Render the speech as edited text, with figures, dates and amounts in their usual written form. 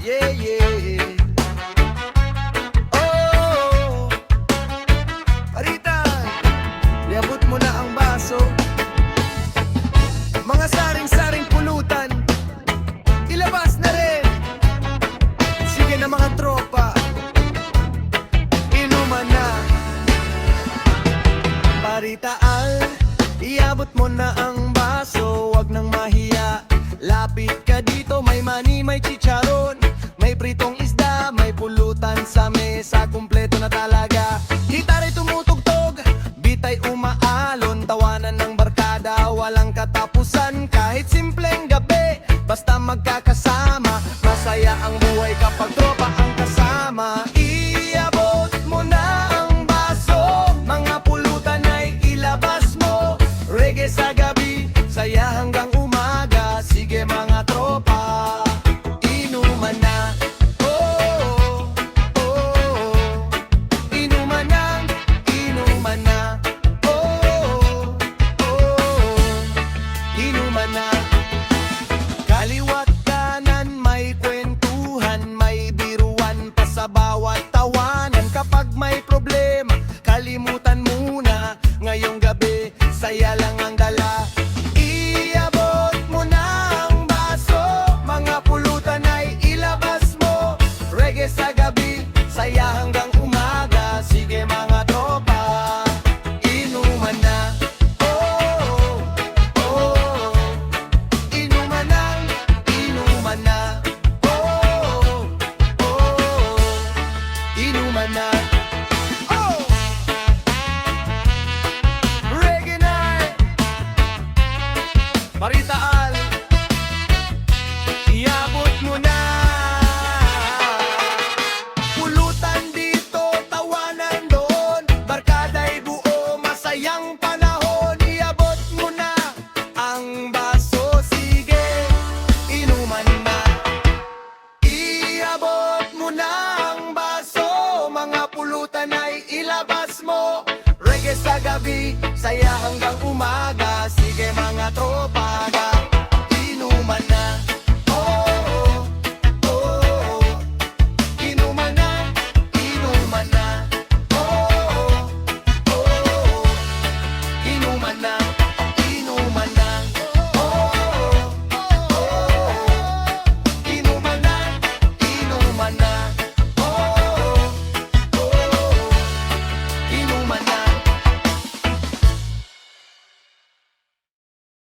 Yeah, yeah. Oh, Paritan, iabot mo na ang baso. Mga saring-saring pulutan, ilabas na rin. Sige na mga tropa, inuman na. Paritaan, iabot mo na ang baso. Wag nang mahiya, lapit ka dito. May mani, may chicharon, may pritong isda, may pulutan sa mesa. Kumpleto na talaga. Gitaray tumutugtog, bitay umaalon, tawanan ng barkada, walang katapusan. Kahit simpleng gabi, basta magkakasama, masaya ang buhay kapag tropa ang kasama. Iabot mo na ang baso, mga pulutan ay ilabas mo. Reggae sa gabi, saya hanggang umaga. Sige mga tropa, inuman na. Oh, oh, oh. Inuman na, inuman na. Oh, oh, oh. Inuman na. Kaliwat kanan may kwentuhan, may biruan pa sa bawat tawanan. Kapag may problema, kalimutan muna. Ngayong gabi, saya lang ang dala. Iabot mo na ang baso, mga pulutan ay ilabas mo. Reggae sa gabi, saya hanggang umaga. Sige mga tropa, inuman na. Oh, oh, oh. Inuman na, inuman na. Oh, oh, oh. Inuman na. Oh! Reggae night, Paritaan, iabot mo na. Pulutan dito, tawanan doon, barkada'y buo, masayang panahon. Iabot mo na ang baso, sige, inuman na. Iabot mo na ang baso, mga pulutan ay ilabas mo. Reggae sa gabi, saya hanggang umaga. Sige mga tropa,